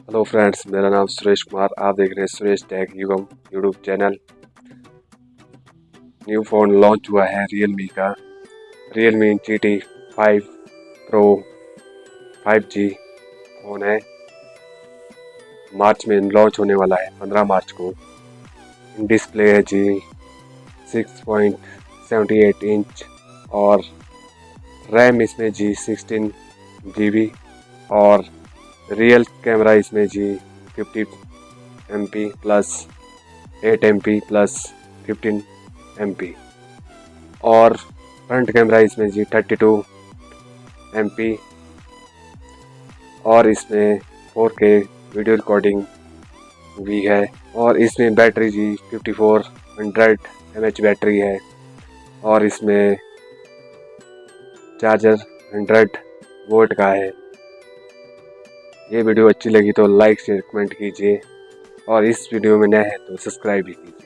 Hello friends, मेरा नाम सुरेश कुमार। आप देख रहे हैं Suresh Tech Yugam YouTube channel. New phone launch हुआ है Realme का, Realme GT5 Pro 5G phone है। मार्च में लॉन्च होने वाला है, 15 मार्च को। डिस्प्ले है जी 6.78 इंच और रैम इसमें जी 16 GB और रियल कैमरा इसमें जी 50 MP plus 8 MP plus 15 MP और फ्रंट कैमरा इसमें जी 32 MP और इसमें 4K वीडियो रिकॉर्डिंग भी है और इसमें बैटरी जी 5400 mAh बैटरी है और इसमें चार्जर 100 वोल्ट का है। ये वीडियो अच्छी लगी तो लाइक शेयर कमेंट कीजिए और इस वीडियो में नए हैं तो सब्सक्राइब भी कीजिए।